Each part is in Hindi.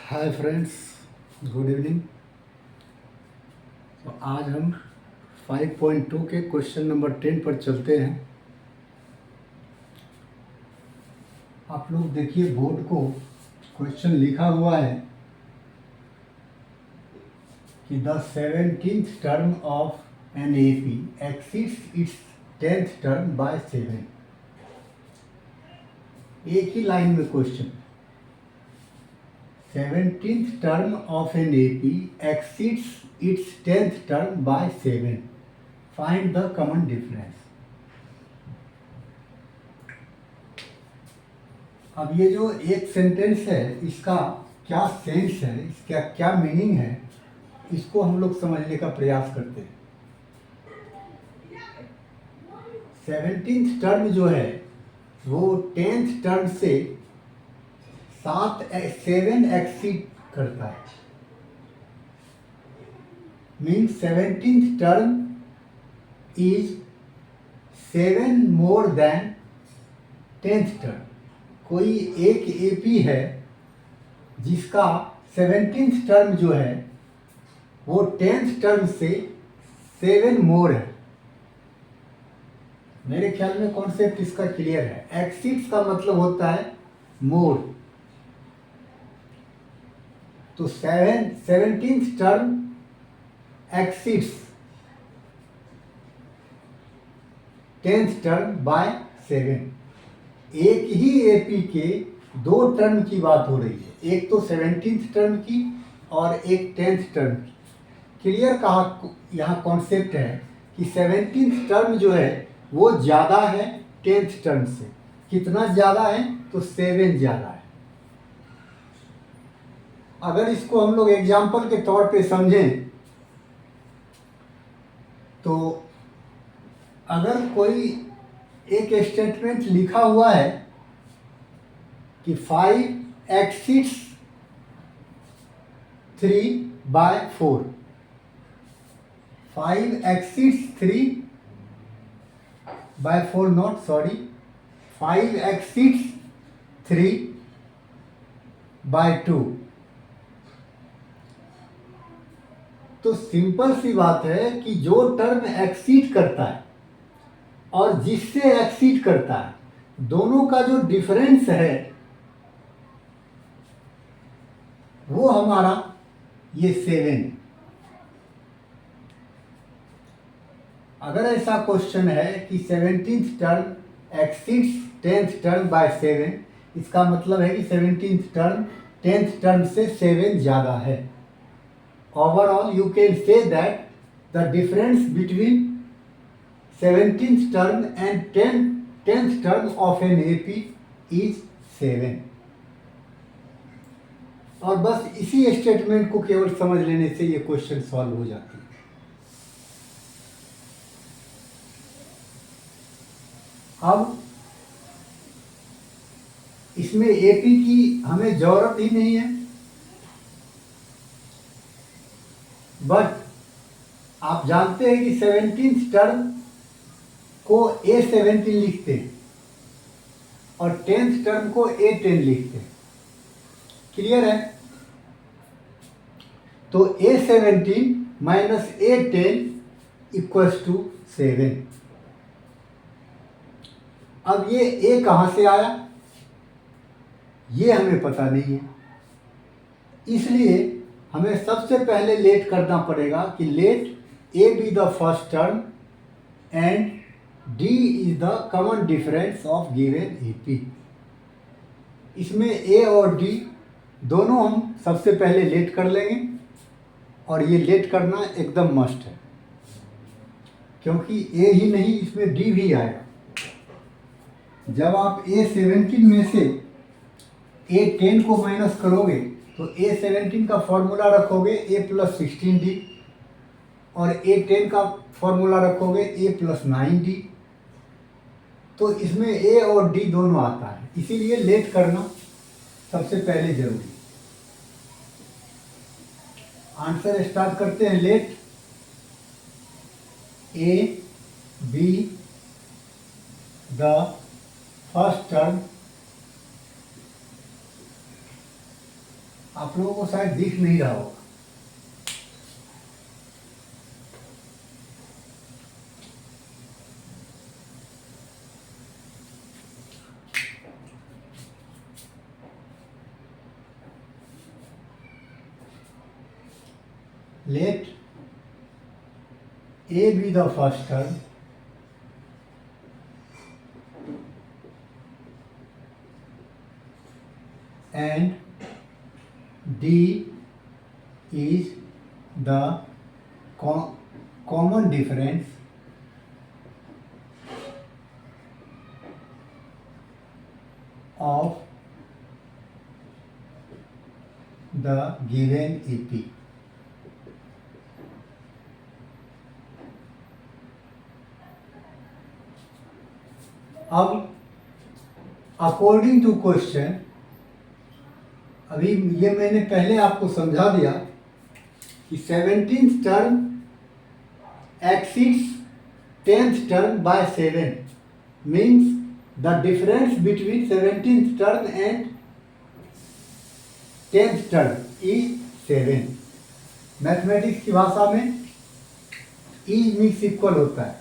Hi friends, good evening. तो आज हम 5.2 के क्वेश्चन नंबर 10 पर चलते हैं। आप लोग देखिए बोर्ड को, क्वेश्चन लिखा हुआ है कि the 17th term of an AP exceeds its 10th term by 7। एक ही लाइन में question. 17th term of an AP exceeds its 10th term by 7. Find the common difference. अब ये जो एक सेंटेंस है, इसका क्या सेंस है, इसका क्या मीनिंग है, इसको हम लोग समझने का प्रयास करते हैं। 17th टर्म जो है वो 10th टर्म से 7 एक्सीड करता है। Means 17th term is 7 more than 10th term. कोई एक एपी है जिसका 17th टर्म जो है वो 10th टर्म से 7 मोर है। मेरे ख्याल में कॉन्सेप्ट इसका क्लियर है। एक्सीड्स का मतलब होता है मोर। तो 17th term exceeds 10th term by 7। एक ही एपी के दो टर्म की बात हो रही है, एक तो 17th टर्म की और एक 10th टर्म की। क्लियर कहा यहाँ कॉन्सेप्ट है कि 17th टर्म जो है वो ज़्यादा है 10th टर्म से। कितना ज़्यादा है? तो 7 ज़्यादा है। अगर इसको हम लोग एग्जाम्पल के तौर पे समझें तो अगर कोई एक स्टेटमेंट लिखा हुआ है कि 5 exceeds 3 by 4, 5 exceeds 3 by 4 not sorry 5 exceeds 3 by 2। तो सिंपल सी बात है कि जो टर्म एक्सीड करता है और जिससे एक्सीड करता है, दोनों का जो डिफरेंस है वो हमारा ये 7। अगर ऐसा क्वेश्चन है कि 17th term exceeds 10th term by 7, इसका मतलब है कि 17th टर्म 10th टर्म से 7 ज़्यादा है। Overall, you can say that the difference between 17th term and 10th term of an AP is 7। और बस इसी स्टेटमेंट को केवल समझ लेने से ये क्वेश्चन सॉल्व हो जाती है। अब इसमें एपी की हमें जरूरत ही नहीं है, बट आप जानते हैं कि 17th टर्म को A17 लिखते हैं और 10th टर्म को A10 लिखते हैं। क्लियर है? तो A17 minus A10 equals to 7। अब ये A कहाँ से आया ये हमें पता नहीं है, इसलिए हमें सबसे पहले लेट करना पड़ेगा कि let A be the first term and D is the common difference of given AP। इसमें A और D दोनों हम सबसे पहले लेट कर लेंगे और ये लेट करना एकदम मस्ट है, क्योंकि A ही नहीं इसमें D भी आएगा। जब आप A17 में से A10 को माइनस करोगे तो A17 का फॉर्मूला रखोगे A प्लस 16D और A10 का फॉर्मूला रखोगे A प्लस 9D। तो इसमें A और D दोनों आता है, इसीलिए लेट करना सबसे पहले जरूरी। आंसर स्टार्ट करते हैं। Let A be the first term. आप लोगों को शायद दिख नहीं रहा होगा। Let A be the first term and D is the common difference of the given AP. अब अकॉर्डिंग टू क्वेश्चन, अभी ये मैंने पहले आपको समझा दिया कि 17th term exceeds 10th term by 7 means the difference between 17th term and 10th term is 7। Mathematics की भाषा में इज मीन्स इक्वल होता है।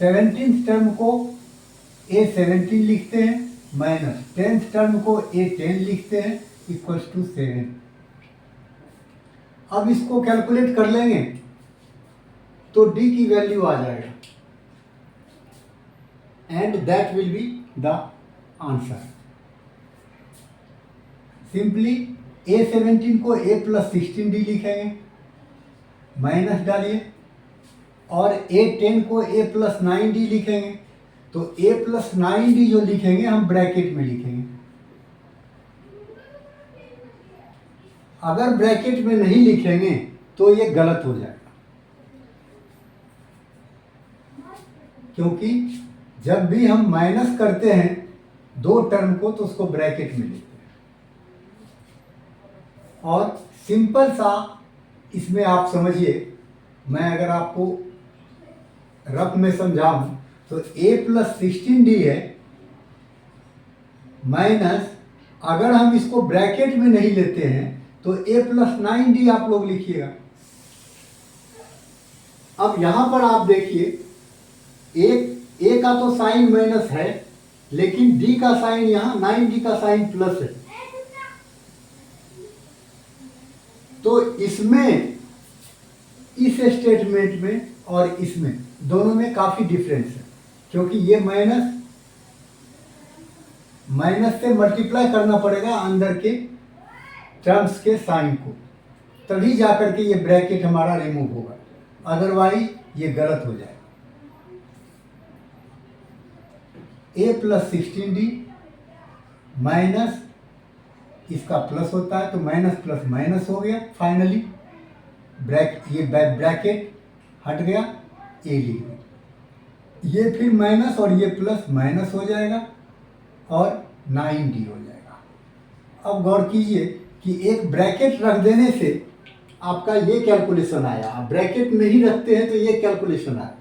17th टर्म को A17 लिखते हैं माइनस 10th टर्म को A10 लिखते हैं इक्वल्स टू 7। अब इसको कैलकुलेट कर लेंगे तो D की वैल्यू आ जाएगा and that will be the answer. Simply A17 को A+16D लिखेंगे, माइनस डालिए, और A10 को A+9D लिखेंगे। तो A+9D जो लिखेंगे हम ब्रैकेट में लिखेंगे। अगर ब्रैकेट में नहीं लिखेंगे तो ये गलत हो जाएगा, क्योंकि जब भी हम माइनस करते हैं दो टर्म को तो उसको ब्रैकेट में लिखते हैं। और सिंपल सा इसमें आप समझिए, मैं अगर आपको रफ में समझाऊं तो A+16D है माइनस, अगर हम इसको ब्रैकेट में नहीं लेते हैं तो A+9D आप लोग लिखिएगा। अब यहां पर आप देखिए, A का तो साइन माइनस है, लेकिन D का साइन यहां 9D का साइन प्लस है। तो इसमें, इस स्टेटमेंट में और इसमें दोनों में काफी डिफरेंस है, क्योंकि ये माइनस से मल्टीप्लाई करना पड़ेगा अंदर के टर्म्स के साइन को, तभी जाकर के ये ब्रैकेट हमारा रिमूव होगा, अदरवाइज ये गलत हो जाएगा। A+16D माइनस इसका प्लस होता है तो माइनस प्लस माइनस हो गया, फाइनली ये ब्रैकेट हट गया, A लिख दिया। ये फिर माइनस और ये प्लस माइनस हो जाएगा और 9D हो जाएगा। अब गौर कीजिए कि एक ब्रैकेट रख देने से आपका ये कैलकुलेशन आया, आप ब्रैकेट नहीं रखते हैं तो ये कैलकुलेशन आया।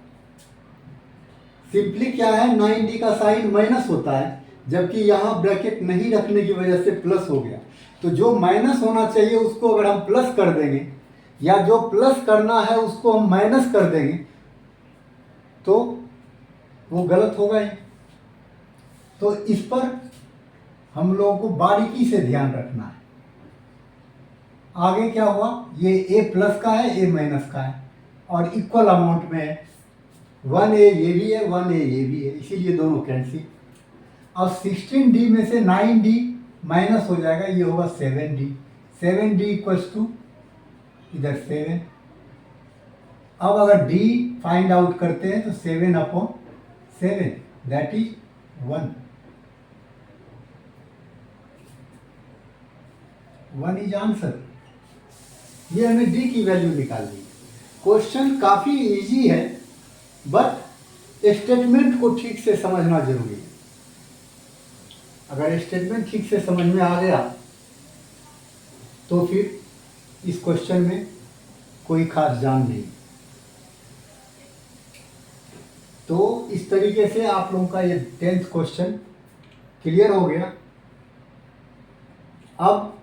सिंपली क्या है, 9D का साइन माइनस होता है, जबकि यहाँ ब्रैकेट नहीं रखने की वजह से प्लस हो गया। तो जो माइनस होना चाहिए उसको अगर हम प्लस कर देंगे, या जो प्लस करना है उसको हम माइनस कर देंगे, तो वो गलत होगा ही। तो इस पर हम लोगों को बारीकी से ध्यान रखना है। आगे क्या हुआ, ये A प्लस का है, A माइनस का है, और इक्वल अमाउंट में है। 1A ये भी है, 1A ये भी है, इसीलिए दोनों कैंसिल। अब 16D में से 9D माइनस हो जाएगा, ये होगा 7D। 7D इक्वल्स टू इधर 7। अब अगर D फाइंड आउट करते हैं तो 7/7 दैट इज 1। 1 is answer. ये हमें D की वैल्यू निकालनी है। क्वेश्चन काफी इजी है, बट स्टेटमेंट को ठीक से समझना जरूरी है। अगर स्टेटमेंट ठीक से समझ में आ गया तो फिर इस क्वेश्चन में कोई खास जान नहीं। तो इस तरीके से आप लोगों का ये 10th क्वेश्चन क्लियर हो गया। अब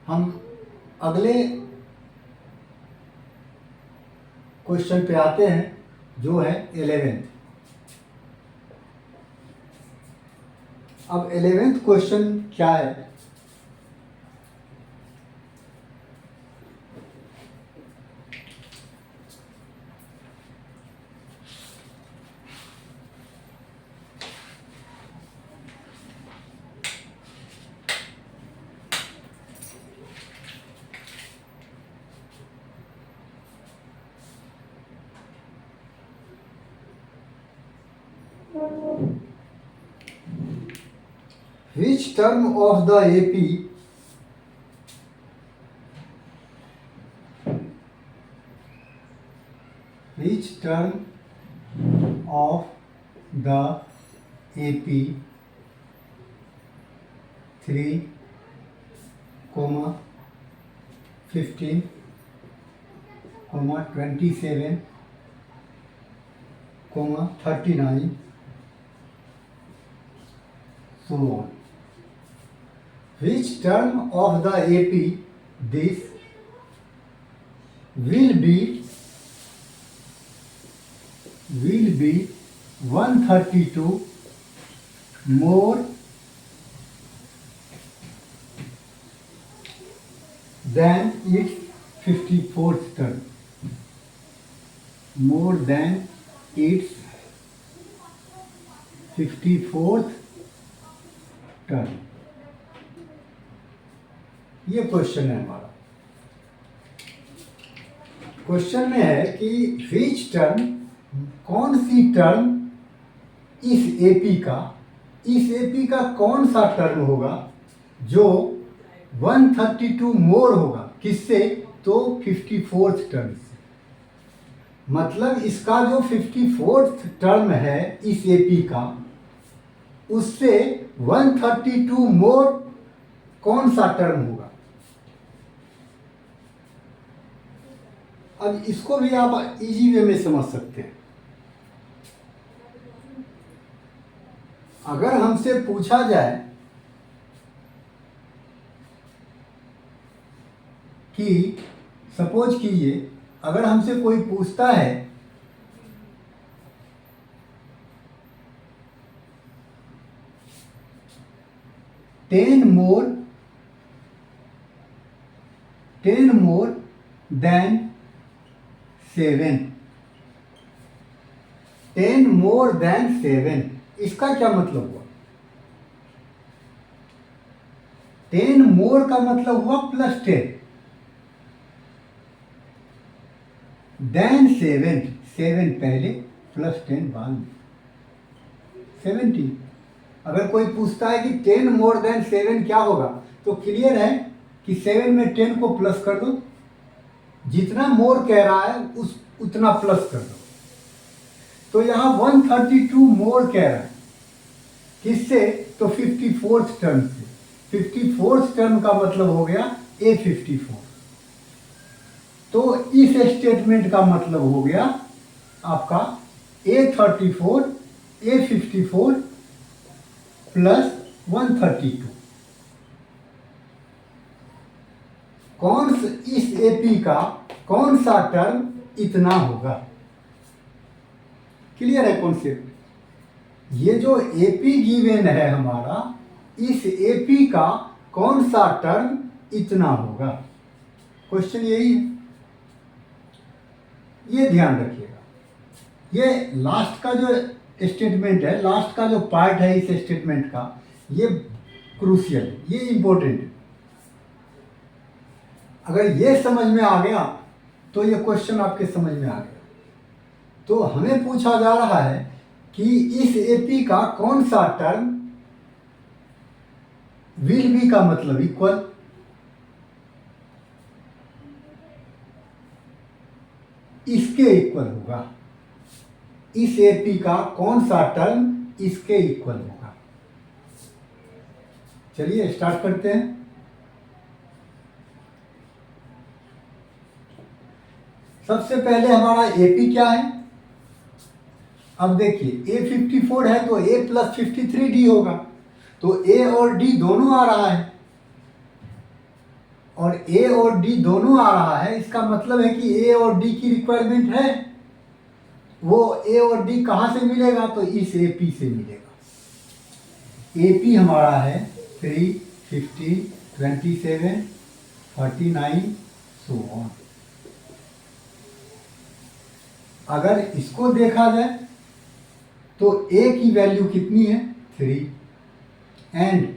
हम अगले क्वेश्चन पे आते हैं जो है 11th। अब 11th क्वेश्चन क्या है? Which term of the AP which term of the AP 3, 15, 27, 39, so on. Which term of the AP this will be 132 more than its 54th term, more than its 54th term। ये क्वेश्चन है हमारा। क्वेश्चन में है कि विच टर्म, कौन सी टर्म इस एपी का कौन सा टर्म होगा जो 132 मोर होगा, किससे? तो 54th टर्म से। मतलब इसका जो 54th टर्म है इस एपी का, उससे 132 मोर कौन सा टर्म होगा। अब इसको भी आप इजी वे में समझ सकते हैं। अगर हमसे पूछा जाए कि सपोज कीजिए, अगर हमसे कोई पूछता है ten more than 7, 10 more than 7, इसका क्या मतलब हुआ? 10 मोर का मतलब हुआ +10, देन 7 पहले +10 बाद में, 70। अगर कोई पूछता है कि 10 मोर देन 7 क्या होगा, तो क्लियर है कि 7 में 10 को प्लस कर दो, जितना मोर कह रहा है उतना प्लस कर दो। तो यहाँ 132 मोर कह रहा है, किससे? तो 54th टर्म से। 54th टर्म का मतलब हो गया A54। तो इस स्टेटमेंट का मतलब हो गया आपका A34, A54 प्लस 132। इस एपी का कौन सा टर्म इतना होगा? क्लियर है कॉन्सेप्ट? ये जो एपी गिवन है हमारा, इस एपी का कौन सा टर्म इतना होगा, क्वेश्चन यही है। ये ध्यान रखिएगा। ये लास्ट का जो स्टेटमेंट है, लास्ट का जो पार्ट है इस स्टेटमेंट का, ये क्रूशियल है, ये इंपॉर्टेंट है। अगर ये समझ में आ गया तो ये क्वेश्चन आपके समझ में आ गया। तो हमें पूछा जा रहा है कि इस एपी का कौन सा टर्म विल बी का मतलब इक्वल, इसके इक्वल होगा। इस एपी का कौन सा टर्म इसके इक्वल होगा। चलिए स्टार्ट करते हैं। सबसे पहले हमारा एपी क्या है? अब देखिए A54 है तो A + 53D होगा, तो A और D दोनों आ रहा है। और ए और डी दोनों आ रहा है, इसका मतलब है कि ए और डी की रिक्वायरमेंट है। वो ए और डी कहाँ से मिलेगा? तो इस ए पी से मिलेगा। ए पी हमारा है 3, 15, 27, 49 सो ऑन। अगर इसको देखा जाए तो ए की वैल्यू कितनी है? 3 एंड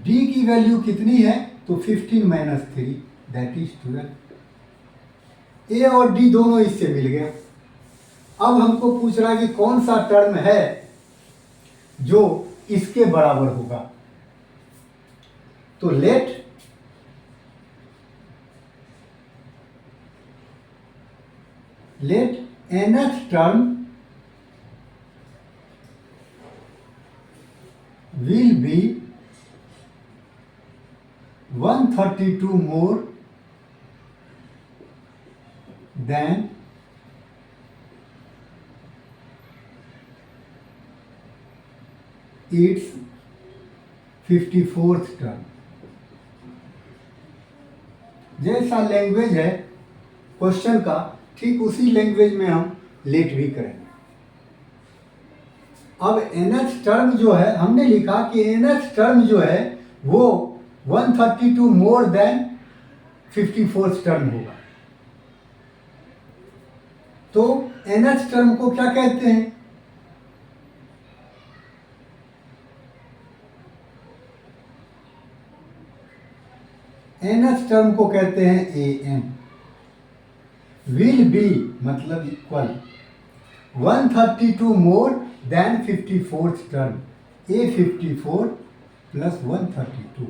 डी की वैल्यू कितनी है? तो 15 माइनस 3 दैट इज 12। ए और डी दोनों इससे मिल गया। अब हमको पूछ रहा है कि कौन सा टर्म है जो इसके बराबर होगा। तो late nth term will be 132 more than its 54th term। जैसा लैंग्वेज है क्वेश्चन का, ठीक उसी लैंग्वेज में हम लेट भी करेंगे। अब nth टर्म जो है, हमने लिखा कि nth टर्म जो है वो 132 मोर देन 54th टर्म होगा। तो nth टर्म को क्या कहते हैं? nth टर्म को कहते हैं an। विल बी मतलब equal 132 more than 54th term, a 54 plus 132।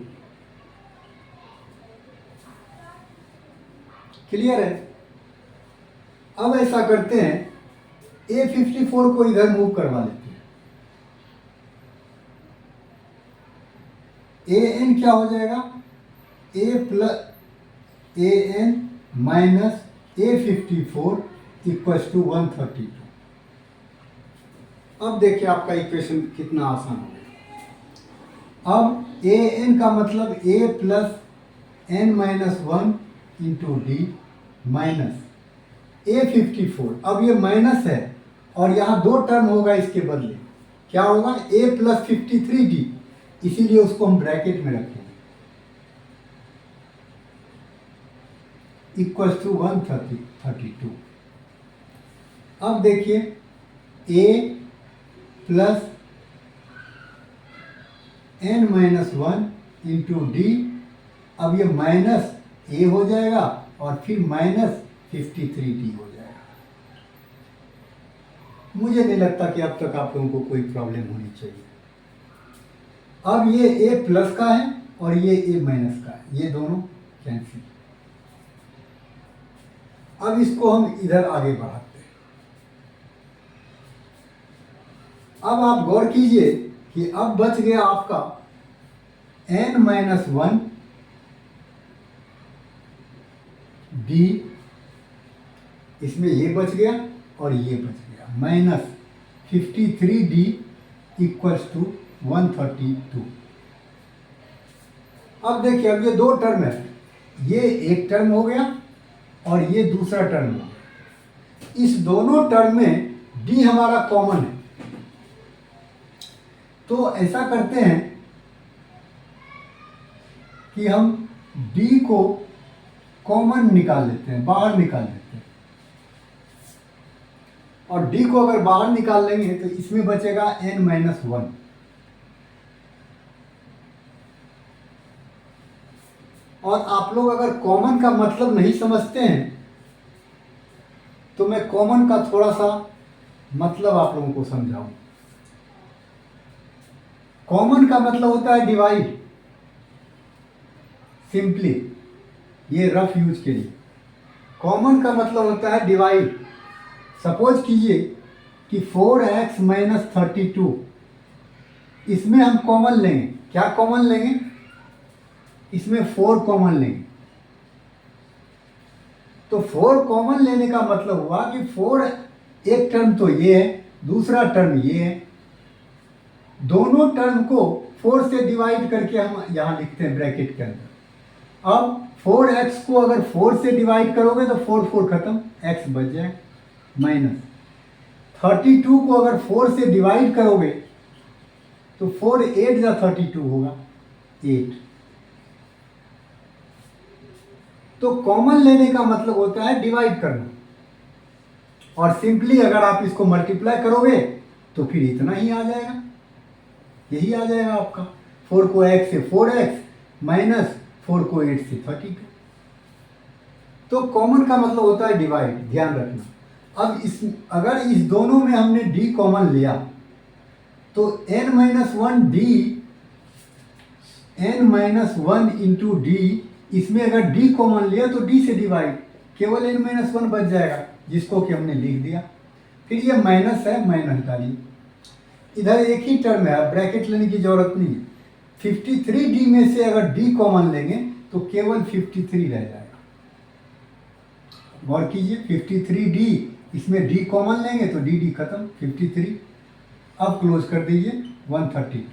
Clear है? अब ऐसा करते हैं, ए 54 को इधर मूव करवा लेते हैं। ए एन क्या हो जाएगा? A plus a n minus a 54 equals to 132। अब देखिए आपका इक्वेशन कितना आसान हो गया। अब ए एन का मतलब a plus n minus 1 into d minus a 54। अब ये माइनस है और यहाँ दो टर्म होगा इसके बदले, क्या होगा? ए प्लस 53 डी, इसीलिए उसको हम ब्रैकेट में रखेंगे, इक्वल्स टू 132। अब देखिए a plus n minus 1 into d, अब ये माइनस ए हो जाएगा और फिर माइनस 53 डी हो जाएगा। मुझे नहीं लगता कि अब तक आप लोगों को कोई प्रॉब्लम होनी चाहिए। अब ये ए प्लस का है और ये ए माइनस का है, ये दोनों कैंसिल। अब इसको हम इधर आगे बढ़ाते हैं। अब आप गौर कीजिए कि अब बच गया आपका n माइनस 1 डी, इसमें ये बच गया और ये बच गया, माइनस 53 डी इक्वल्स टू 132। अब देखिए, अब ये दो टर्म है, ये एक टर्म हो गया और ये दूसरा टर्म हो गया। इस दोनों टर्म में डी हमारा कॉमन है, तो ऐसा करते हैं कि हम डी को कॉमन निकाल लेते हैं, बाहर निकाल लेते हैं। और डी को अगर बाहर निकाल लेंगे तो इसमें बचेगा n माइनस 1। और आप लोग अगर कॉमन का मतलब नहीं समझते हैं तो मैं कॉमन का थोड़ा सा मतलब आप लोगों को समझाऊं। कॉमन का मतलब होता है डिवाइड, सिंपली, ये रफ यूज के लिए। कॉमन का मतलब होता है डिवाइड। सपोज कीजिए कि 4x माइनस 32, इसमें हम कॉमन लेंगे। क्या कॉमन लेंगे? इसमें 4 कॉमन लेंगे। तो 4 कॉमन लेने का मतलब हुआ कि 4, एक टर्म तो ये है, दूसरा टर्म ये है, दोनों टर्म को 4 से डिवाइड करके हम यहाँ लिखते हैं ब्रैकेट के अंदर। अब 4x को अगर 4 से डिवाइड करोगे तो 4 4 खत्म, x बच जाए माइनस 32 को अगर 4 से डिवाइड करोगे तो 4 8 जा 32 होगा 8। तो कॉमन लेने का मतलब होता है डिवाइड करना, और सिंपली अगर आप इसको मल्टीप्लाई करोगे तो फिर इतना ही आ जाएगा, यही आ जाएगा आपका। 4 को x से 4x माइनस 4 को 8 से 32। तो कॉमन का मतलब होता है डिवाइड, ध्यान रखना। अब अगर इस दोनों में हमने d कॉमन लिया तो n-1 इंटू डी, इसमें अगर d कॉमन लिया तो d से डिवाइड, केवल n-1 बच जाएगा जिसको कि हमने लिख दिया। फिर ये माइनस है, माइनस डालिए, इधर एक ही टर्म है, ब्रैकेट लेने की जरूरत नहीं है। 53d में से अगर d कॉमन लेंगे तो केवल 53 रह जाएगा। गौर कीजिए 53d, इसमें d कॉमन लेंगे तो dd खत्म 53। अब क्लोज कर दीजिए 132।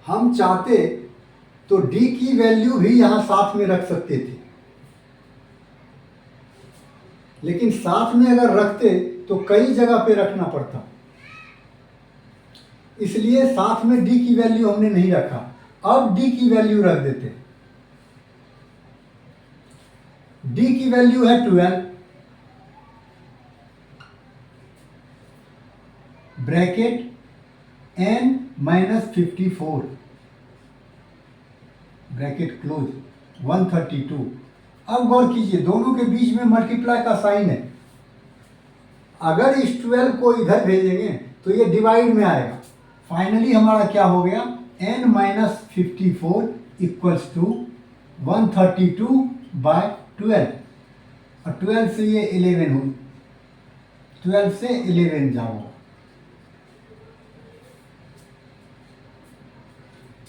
हम चाहते तो d की वैल्यू भी यहां साथ में रख सकते थे, लेकिन साथ में अगर रखते तो कई जगह पे रखना पड़ता, इसलिए साथ में d की वैल्यू हमने नहीं रखा। अब d की वैल्यू रख देते। d की वैल्यू है 12, bracket n minus 54, bracket close 132। अब गौर कीजिए दोनों के बीच में मल्टीप्लाई का साइन है, अगर इस 12 को इधर भेजेंगे तो ये डिवाइड में आएगा। फाइनली हमारा क्या हो गया, n माइनस 54 इक्वल्स टू 132/12, और 12 से ये 11 हुई, 12 से 11 जाओ।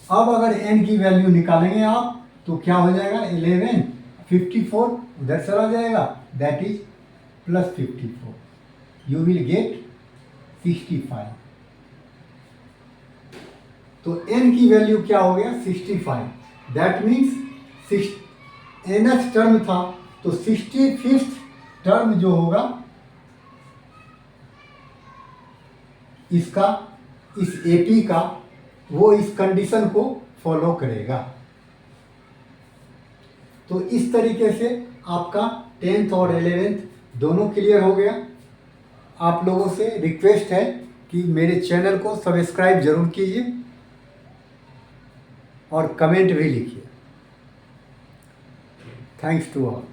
अब अगर n की वैल्यू निकालेंगे आप तो क्या हो जाएगा, 11 54 उधर चला जाएगा, that is plus 54, you will get 65। तो n की वैल्यू क्या हो गया 65, दैट मीन्स nth टर्म था तो 65th टर्म जो होगा इसका, इस AP का, वो इस कंडीशन को फॉलो करेगा। तो इस तरीके से आपका 10th और 11th दोनों क्लियर हो गया। आप लोगों से रिक्वेस्ट है कि मेरे चैनल को सब्सक्राइब जरूर कीजिए और कमेंट भी लिखिए। Thanks to all.